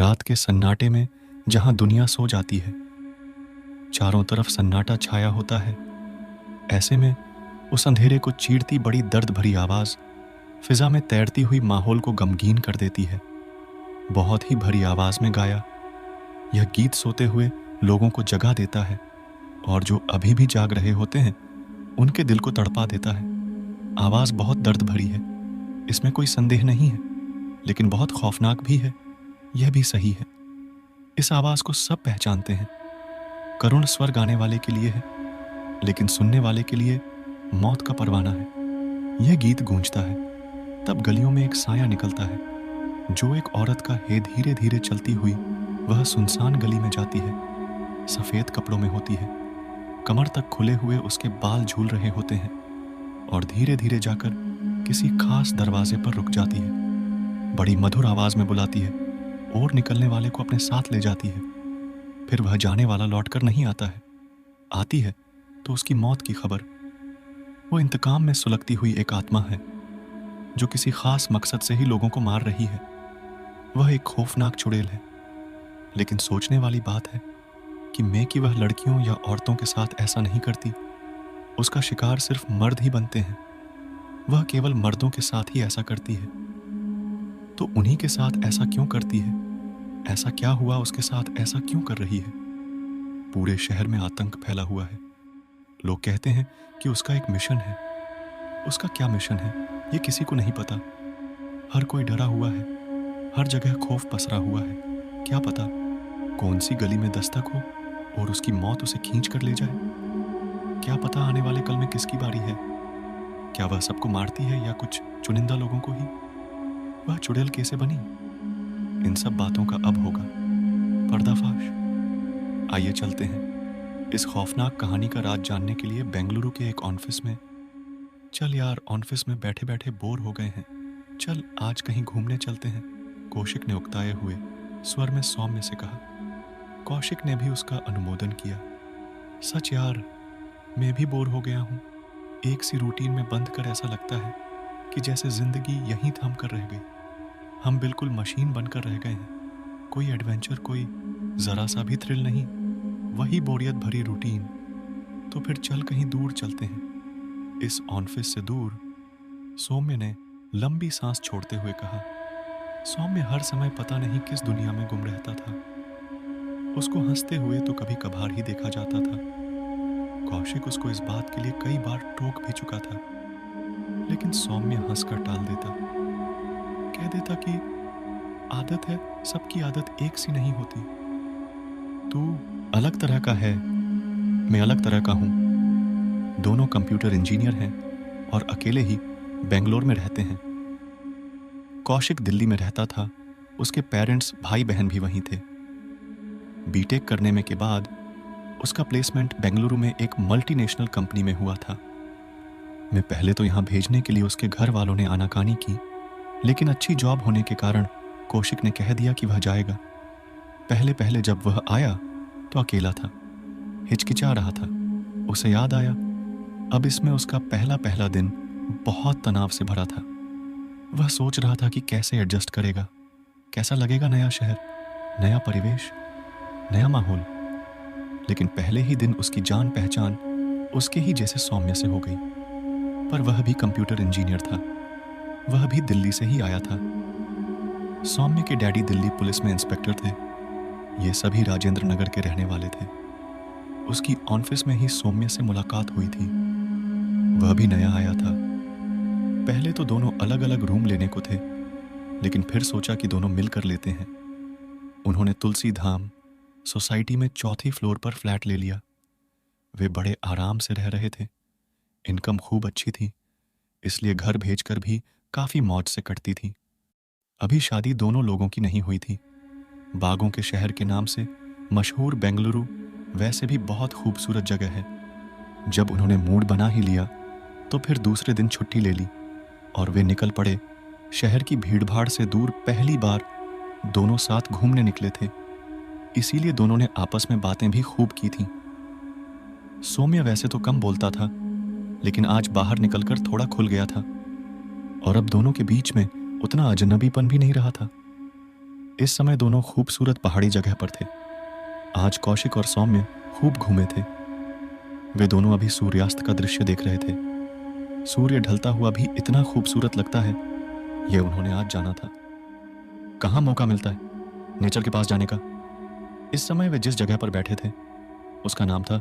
रात के सन्नाटे में जहां दुनिया सो जाती है, चारों तरफ सन्नाटा छाया होता है। ऐसे में उस अंधेरे को चीरती बड़ी दर्द भरी आवाज फिजा में तैरती हुई माहौल को गमगीन कर देती है। बहुत ही भरी आवाज में गाया यह गीत सोते हुए लोगों को जगा देता है और जो अभी भी जाग रहे होते हैं उनके दिल को तड़पा देता है। आवाज बहुत दर्द भरी है, इसमें कोई संदेह नहीं है, लेकिन बहुत खौफनाक भी है, यह भी सही है। इस आवाज को सब पहचानते हैं। करुण स्वर गाने वाले के लिए है, लेकिन सुनने वाले के लिए मौत का परवाना है। यह गीत गूंजता है, तब गलियों में एक साया निकलता है। जो एक औरत का है धीरे धीरे चलती हुई वह सुनसान गली में जाती है। सफेद कपड़ों में होती है, कमर तक खुले हुए उसके बाल झूल रहे होते हैं और धीरे धीरे जाकर किसी खास दरवाजे पर रुक जाती है। बड़ी मधुर आवाज में बुलाती है और निकलने वाले को अपने साथ ले जाती है। फिर वह जाने वाला लौटकर नहीं आता है। आती है तो उसकी मौत की खबर। वो इंतकाम में सुलगती हुई एक आत्मा है जो किसी खास मकसद से ही लोगों को मार रही है। वह एक खौफनाक चुड़ैल है, लेकिन सोचने वाली बात है कि मैं कि वह लड़कियों या औरतों के साथ ऐसा नहीं करती। उसका शिकार सिर्फ मर्द ही बनते हैं। वह केवल मर्दों के साथ ही ऐसा करती है। तो उन्हीं के साथ ऐसा क्यों करती है? ऐसा क्या हुआ उसके साथ ऐसा क्यों कर रही है? पूरे शहर में आतंक फैला हुआ है। लोग कहते हैं कि उसका एक मिशन है। उसका क्या मिशन है ये किसी को नहीं पता। हर कोई डरा हुआ है, हर जगह खौफ पसरा हुआ है। क्या पता कौन सी गली में दस्तक हो और उसकी मौत उसे खींच कर ले जाए। क्या पता आने वाले कल में किसकी बारी है। क्या वह सबको मारती है या कुछ चुनिंदा लोगों को ही? वह चुड़ैल कैसे बनी? इन सब बातों का अब होगा पर्दाफाश। आइए चलते हैं इस खौफनाक कहानी का राज जानने के लिए बेंगलुरु के एक ऑफिस में। चल यार, ऑफिस में बैठे बैठे बोर हो गए हैं, चल आज कहीं घूमने चलते हैं, कौशिक ने उकताए हुए स्वर में सौम्य से कहा। कौशिक ने भी उसका अनुमोदन किया। सच यार, मैं भी बोर हो गया हूँ। एक सी रूटीन में बंद कर ऐसा लगता है कि जैसे जिंदगी यहीं थम कर रह गई। हम बिल्कुल मशीन बनकर रह गए हैं। कोई एडवेंचर, कोई जरा सा भी थ्रिल नहीं, वही बोरियत भरी रूटीन। तो फिर चल कहीं दूर चलते हैं, इस ऑफिस से दूर। सौम्य ने लंबी सांस छोड़ते हुए कहा। सौम्य हर समय पता नहीं किस दुनिया में गुम रहता था। उसको हंसते हुए तो कभी कभार ही देखा जाता था। कौशिक उसको इस बात के लिए कई बार टोक भी चुका था, लेकिन सौम्य हंसकर टाल देता। कह देता कि आदत है, सबकी आदत एक सी नहीं होती। तू अलग तरह का है, मैं अलग तरह का हूं। दोनों कंप्यूटर इंजीनियर हैं और अकेले ही बेंगलोर में रहते हैं। कौशिक दिल्ली में रहता था, उसके पेरेंट्स भाई बहन भी वहीं थे। बीटेक करने में के बाद उसका प्लेसमेंट बेंगलुरु में एक मल्टीनेशनल कंपनी में हुआ था। मैं पहले तो यहाँ भेजने के लिए उसके घर वालों ने आनाकानी की, लेकिन अच्छी जॉब होने के कारण कौशिक ने कह दिया कि वह जाएगा। पहले पहले जब वह आया तो अकेला था, हिचकिचा रहा था। उसे याद आया अब इसमें उसका पहला पहला दिन बहुत तनाव से भरा था। वह सोच रहा था कि कैसे एडजस्ट करेगा, कैसा लगेगा नया शहर, नया परिवेश, नया माहौल। लेकिन पहले ही दिन उसकी जान पहचान उसके ही जैसे सौम्य से हो गई। पर वह भी कंप्यूटर इंजीनियर था, वह भी दिल्ली से ही आया था। सौम्य के डैडी दिल्ली पुलिस में इंस्पेक्टर थे। ये सभी राजेंद्र नगर के रहने वाले थे। उसकी ऑफिस में ही सौम्य से मुलाकात हुई थी। वह भी नया आया था। पहले तो दोनों अलग अलग रूम लेने को थे, लेकिन फिर सोचा कि दोनों मिलकर लेते हैं। उन्होंने तुलसी धाम सोसाइटी में चौथी फ्लोर पर फ्लैट ले लिया। वे बड़े आराम से रह रहे थे। इनकम खूब अच्छी थी, इसलिए घर भेजकर भी काफी मौज से कटती थी। अभी शादी दोनों लोगों की नहीं हुई थी। बागों के शहर के नाम से मशहूर बेंगलुरु वैसे भी बहुत खूबसूरत जगह है। जब उन्होंने मूड बना ही लिया तो फिर दूसरे दिन छुट्टी ले ली और वे निकल पड़े। शहर की भीड़भाड़ से दूर पहली बार दोनों साथ घूमने निकले थे, इसीलिए दोनों ने आपस में बातें भी खूब की थीं। सौम्य वैसे तो कम बोलता था, लेकिन आज बाहर निकलकर थोड़ा खुल गया था और अब दोनों के बीच में उतना अजनबीपन भी नहीं रहा था। इस समय दोनों खूबसूरत पहाड़ी जगह पर थे। आज कौशिक और सौम्य खूब घूमे थे। वे दोनों अभी सूर्यास्त का दृश्य देख रहे थे। सूर्य ढलता हुआ भी इतना खूबसूरत लगता है, यह उन्होंने आज जाना था। कहाँ मौका मिलता है नेचर के पास जाने का। इस समय वे जिस जगह पर बैठे थे उसका नाम था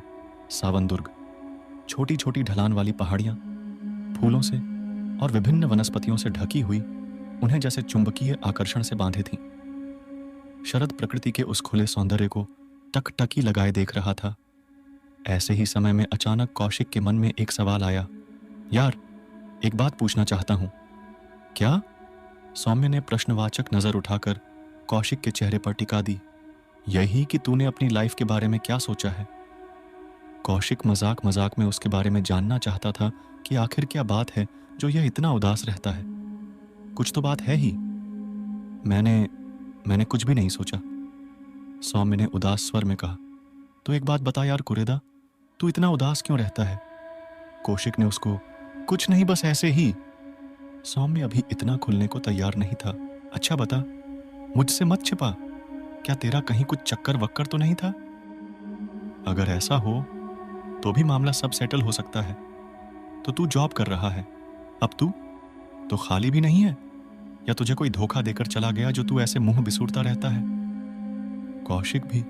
सावन दुर्ग। छोटी छोटी ढलान वाली पहाड़ियां फूलों से और विभिन्न वनस्पतियों से ढकी हुई उन्हें जैसे चुंबकीय आकर्षण से बांधे थीं। शरद प्रकृति के उस खुले सौंदर्य को टकटकी लगाए देख रहा था। ऐसे ही समय में अचानक कौशिक के मन में एक सवाल आया। यार, एक बात पूछना चाहता हूं। क्या? सौम्य ने प्रश्नवाचक नजर उठाकर कौशिक के चेहरे पर टिका दी। यही कि तूने अपनी लाइफ के बारे में क्या सोचा है? कौशिक मजाक मजाक में उसके बारे में जानना चाहता था कि आखिर क्या बात है जो यह इतना उदास रहता है। कुछ तो बात है ही। मैंने कुछ भी नहीं सोचा, सौम्य ने उदास स्वर में कहा। तो एक बात बता यार कुरेदा, तू इतना उदास क्यों रहता है? कौशिक ने उसको कुछ नहीं, बस ऐसे ही। सौम्य अभी इतना खुलने को तैयार नहीं था। अच्छा बता, मुझसे मत छिपा। क्या तेरा कहीं कुछ चक्कर वक्कर तो नहीं था? अगर ऐसा हो तो भी मामला सब सेटल हो सकता है। तो तू जॉब कर रहा है, अब तू तो खाली भी नहीं है, या तुझे कोई धोखा देकर चला गया जो तू ऐसे मुंह बिसूरता रहता है? कौशिक भी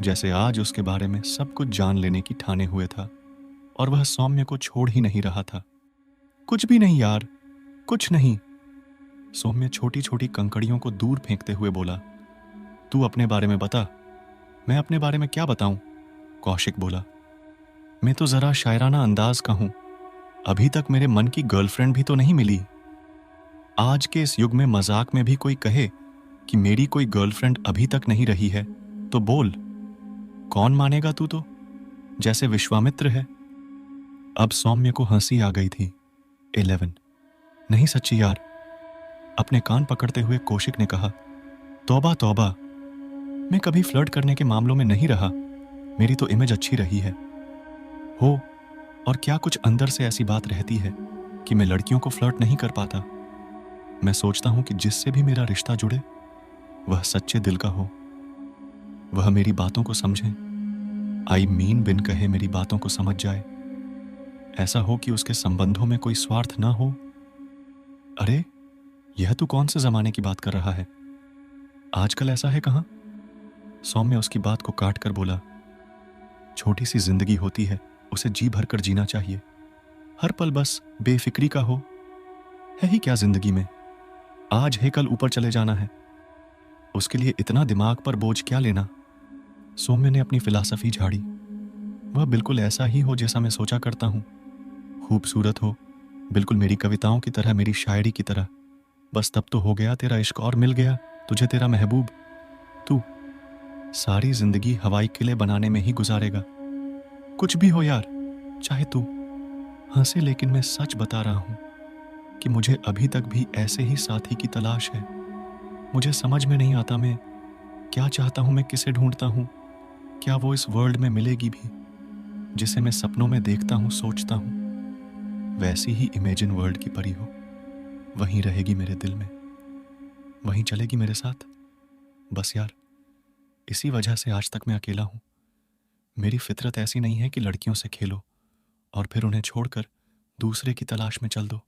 जैसे आज उसके बारे में सब कुछ जान लेने की ठाने हुए था और वह सौम्य को छोड़ ही नहीं रहा था। कुछ भी नहीं यार, कुछ नहीं। सौम्य छोटी छोटी कंकड़ियों को दूर फेंकते हुए बोला। तू अपने बारे में बता। मैं अपने बारे में क्या बताऊं? कौशिक बोला। मैं तो जरा शायराना अंदाज का हूं। अभी तक मेरे मन की गर्लफ्रेंड भी तो नहीं मिली। आज के इस युग में मजाक में भी कोई कहे कि मेरी कोई गर्लफ्रेंड अभी तक नहीं रही है तो बोल, कौन मानेगा? तू तो जैसे विश्वामित्र है। अब सौम्य को हंसी आ गई थी। 11। नहीं सच्ची यार, अपने कान पकड़ते हुए कौशिक ने कहा। तौबा तौबा, मैं कभी फ्लर्ट करने के मामलों में नहीं रहा। मेरी तो इमेज अच्छी रही है। हो और क्या कुछ अंदर से ऐसी बात रहती है कि मैं लड़कियों को फ्लर्ट नहीं कर पाता। मैं सोचता हूं कि जिससे भी मेरा रिश्ता जुड़े वह सच्चे दिल का हो, वह मेरी बातों को समझे। आई मीन बिन कहे मेरी बातों को समझ जाए। ऐसा हो कि उसके संबंधों में कोई स्वार्थ ना हो। अरे, यह तू कौन से जमाने की बात कर रहा है? आजकल ऐसा है कहां? सौम्य उसकी बात को काट कर बोला। छोटी सी जिंदगी होती है, उसे जी भर कर जीना चाहिए। हर पल बस बेफिक्री का हो। है ही क्या जिंदगी में? आज है कल ऊपर चले जाना है। उसके लिए इतना दिमाग पर बोझ क्या लेना? सौम्य ने अपनी फिलॉसफी झाड़ी। वह बिल्कुल ऐसा ही हो जैसा मैं सोचा करता हूं। खूबसूरत हो, बिल्कुल मेरी कविताओं की तरह, मेरी शायरी की तरह। बस तब तो हो गया तेरा इश्क और मिल गया तुझे तेरा महबूब। तू सारी जिंदगी हवाई किले बनाने में ही गुजारेगा। कुछ भी हो यार, चाहे तू हंसे, लेकिन मैं सच बता रहा हूं कि मुझे अभी तक भी ऐसे ही साथी की तलाश है। मुझे समझ में नहीं आता मैं क्या चाहता हूं, मैं किसे ढूंढता हूं। क्या वो इस वर्ल्ड में मिलेगी भी जिसे मैं सपनों में देखता हूं, सोचता हूं? वैसी ही इमेजिन वर्ल्ड की परी हो, वहीं रहेगी मेरे दिल में, वहीं चलेगी मेरे साथ। बस यार, इसी वजह से आज तक मैं अकेला हूं। मेरी फितरत ऐसी नहीं है कि लड़कियों से खेलो और फिर उन्हें छोड़कर दूसरे की तलाश में चल दो।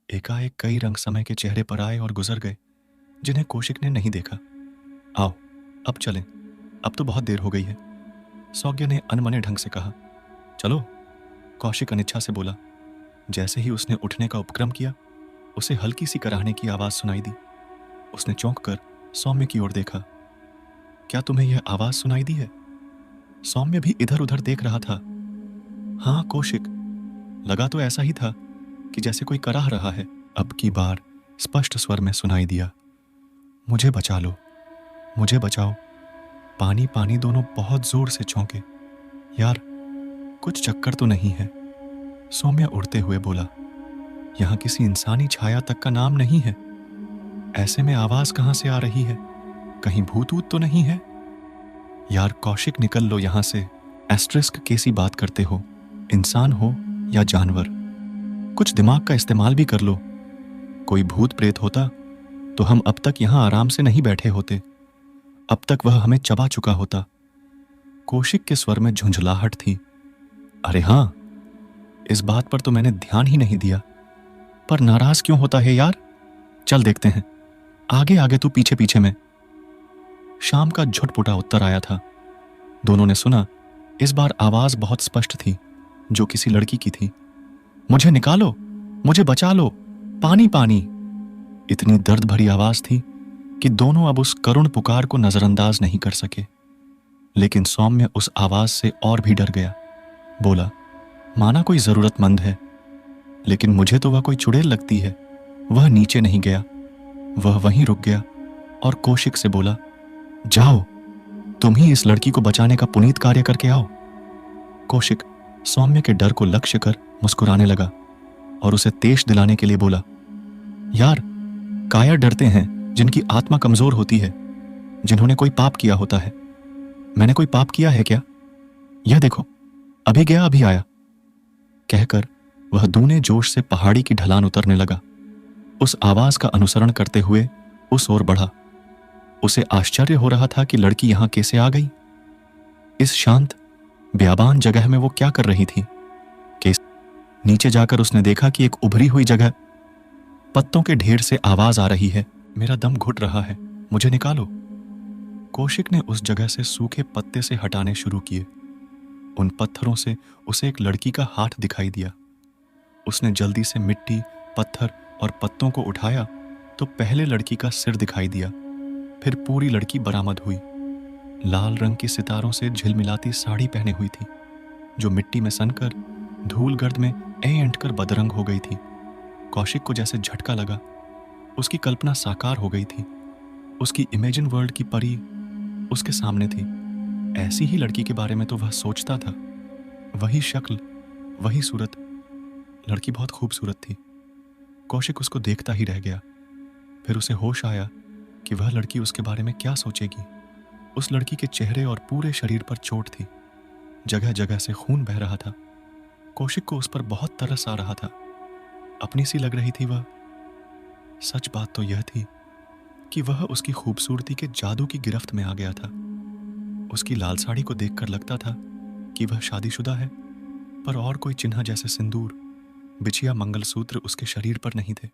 एकाएक कई रंग समय के चेहरे पर आए और गुजर गए जिन्हें कौशिक ने नहीं देखा। आओ अब चलें, अब तो बहुत देर हो गई है, सौज्ञ ने अनमने ढंग से कहा। चलो, कौशिक अनिच्छा से बोला। जैसे ही उसने उठने का उपक्रम किया, उसे हल्की सी कराहने की आवाज सुनाई दी। उसने चौंक कर सौम्य की ओर देखा। क्या तुम्हें यह आवाज सुनाई दी है? सौम्य भी इधर उधर देख रहा था। हाँ कौशिक, लगा तो ऐसा ही था कि जैसे कोई कराह रहा है। अब की बार स्पष्ट स्वर में सुनाई दिया। मुझे बचा लो, मुझे बचाओ। पानी पानी दोनों बहुत जोर से चौंके। यार, कुछ चक्कर तो नहीं है? सौम्य उड़ते हुए बोला। यहां किसी इंसानी छाया तक का नाम नहीं है। ऐसे में आवाज कहां से आ रही है? कहीं भूत ऊत तो नहीं है? यार कौशिक, निकल लो यहां से। एस्ट्रिस्क कैसी बात करते हो? इंसान हो या जानवर, कुछ दिमाग का इस्तेमाल भी कर लो। कोई भूत प्रेत होता तो हम अब तक यहाँ आराम से नहीं बैठे होते। अब तक वह हमें चबा चुका होता। कौशिक के स्वर में झुंझलाहट थी। अरे हाँ, इस बात पर तो मैंने ध्यान ही नहीं दिया। पर नाराज क्यों होता है यार? चल देखते हैं, आगे आगे तू पीछे पीछे में। शाम का झुटपुटा उत्तर आया था। दोनों ने सुना। इस बार आवाज बहुत स्पष्ट थी, जो किसी लड़की की थी। मुझे निकालो, मुझे बचा लो, पानी पानी। इतनी दर्द भरी आवाज थी कि दोनों अब उस करुण पुकार को नजरअंदाज नहीं कर सके। लेकिन सौम्य उस आवाज से और भी डर गया। बोला, माना कोई जरूरतमंद है, लेकिन मुझे तो वह कोई चुड़ैल लगती है। वह नीचे नहीं गया, वह वहीं रुक गया और कौशिक से बोला, जाओ, तुम ही इस लड़की को बचाने का पुनीत कार्य करके आओ। कौशिक सौम्य के डर को लक्ष्य कर मुस्कुराने लगा और उसे तेज दिलाने के लिए बोला, यार, कायर डरते हैं जिनकी आत्मा कमजोर होती है, जिन्होंने कोई पाप किया होता है। मैंने कोई पाप किया है क्या? यह देखो, अभी गया अभी आया। कहकर वह दूने जोश से पहाड़ी की ढलान उतरने लगा। उस आवाज का अनुसरण करते हुए उस ओर बढ़ा। उसे आश्चर्य हो रहा था कि लड़की यहां कैसे आ गई। इस शांत बेयाबान जगह में वो क्या कर रही थी? नीचे जाकर उसने देखा कि एक उभरी हुई जगह, पत्तों के ढेर से आवाज आ रही है। मेरा दम घुट रहा है, मुझे निकालो। कौशिक ने उस जगह से सूखे पत्ते से हटाने शुरू किए। उन पत्थरों से उसे एक लड़की का हाथ दिखाई दिया। उसने जल्दी से मिट्टी, पत्थर और पत्तों को उठाया तो पहले लड़की का सिर दिखाई दिया। फिर पूरी लड़की बरामद हुई। लाल रंग की सितारों से झिलमिलाती साड़ी पहने हुई थी, जो मिट्टी में सनकर धूल गर्द में ऐंठ कर बदरंग हो गई थी। कौशिक को जैसे झटका लगा। उसकी कल्पना साकार हो गई थी। उसकी इमेजिन वर्ल्ड की परी उसके सामने थी। ऐसी ही लड़की के बारे में तो वह सोचता था। वही शक्ल, वही सूरत। लड़की बहुत खूबसूरत थी। कौशिक उसको देखता ही रह गया। फिर उसे होश आया कि वह लड़की उसके बारे में क्या सोचेगी। उस लड़की के चेहरे और पूरे शरीर पर चोट थी। जगह जगह से खून बह रहा था। कौशिक को उस पर बहुत तरस आ रहा था। अपनी सी लग रही थी वह। सच बात तो यह थी कि वह उसकी खूबसूरती के जादू की गिरफ्त में आ गया था। उसकी लाल साड़ी को देखकर लगता था कि वह शादीशुदा है, पर और कोई चिन्ह जैसे सिंदूर, बिछिया मंगलसूत्र उसके शरीर पर नहीं थे।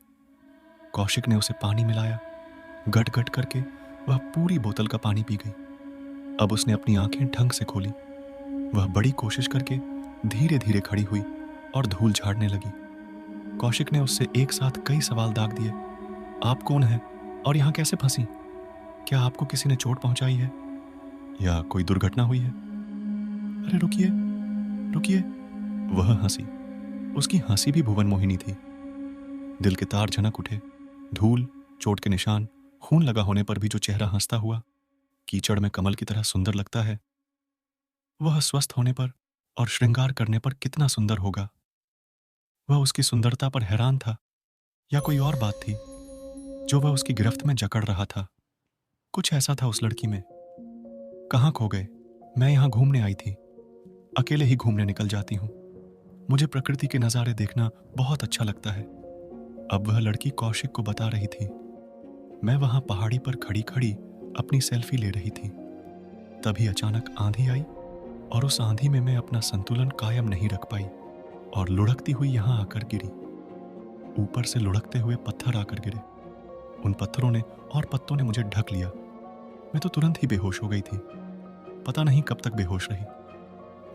कौशिक ने उसे पानी मिलाया। गट गट करके वह पूरी बोतल का पानी पी गई। अब उसने अपनी आंखें ढंग से खोली। वह बड़ी कोशिश करके धीरे धीरे खड़ी हुई और धूल झाड़ने लगी। कौशिक ने उससे एक साथ कई सवाल दाग दिए। आप कौन हैं और यहाँ कैसे फंसी? क्या आपको किसी ने चोट पहुंचाई है या कोई दुर्घटना हुई है? अरे रुकिए, रुकिए। वह हंसी। उसकी हंसी भी भुवन मोहिनी थी। दिल के तार झनक उठे। धूल, चोट के निशान, खून लगा होने पर भी जो चेहरा हंसता हुआ कीचड़ में कमल की तरह सुंदर लगता है, वह स्वस्थ होने पर और श्रृंगार करने पर कितना सुंदर होगा। वह उसकी सुंदरता पर हैरान था या कोई और बात थी जो वह उसकी गिरफ्त में जकड़ रहा था। कुछ ऐसा था उस लड़की में। कहाँ खो गए? मैं यहां घूमने आई थी। अकेले ही घूमने निकल जाती हूँ। मुझे प्रकृति के नज़ारे देखना बहुत अच्छा लगता है। अब वह लड़की कौशिक को बता रही थी। मैं वहां पहाड़ी पर खड़ी खड़ी अपनी सेल्फी ले रही थी। तभी अचानक आंधी आई और उस आंधी में मैं अपना संतुलन कायम नहीं रख पाई और लुढ़कती हुई यहां आकर गिरी। ऊपर से लुढ़कते हुए पत्थर आकर गिरे। उन पत्थरों ने और पत्तों ने मुझे ढक लिया। मैं तो तुरंत ही बेहोश हो गई थी। पता नहीं कब तक बेहोश रही।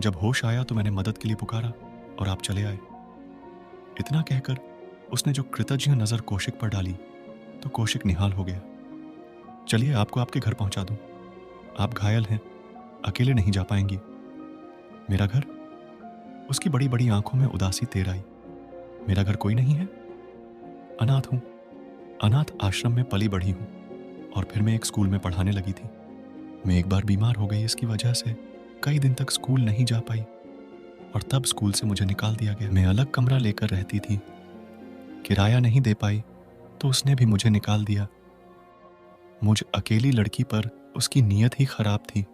जब होश आया तो मैंने मदद के लिए पुकारा और आप चले आए। इतना कहकर उसने जो कृतज्ञ नजर कौशिक पर डाली तो कौशिक निहाल हो गया। चलिए, आपको आपके घर पहुंचा दूं। आप घायल हैं, अकेले नहीं जा पाएंगी। मेरा घर? उसकी बड़ी बड़ी आंखों में उदासी तेर आई। मेरा घर कोई नहीं है। अनाथ हूं। अनाथ आश्रम में पली बढ़ी हूं और फिर मैं एक स्कूल में पढ़ाने लगी थी। मैं एक बार बीमार हो गई। इसकी वजह से कई दिन तक स्कूल नहीं जा पाई और तब स्कूल से मुझे निकाल दिया गया। मैं अलग कमरा लेकर रहती थी। किराया नहीं दे पाई तो उसने भी मुझे निकाल दिया। मुझ अकेली लड़की पर उसकी नीयत ही खराब थी।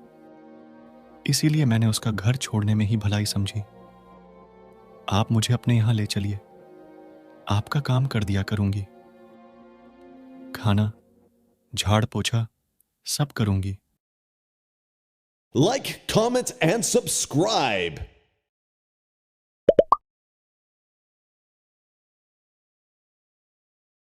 इसीलिए मैंने उसका घर छोड़ने में ही भलाई समझी। आप मुझे अपने यहां ले चलिए। आपका काम कर दिया करूंगी। खाना, झाड़ पोछा सब करूंगी। Like, comment, and subscribe.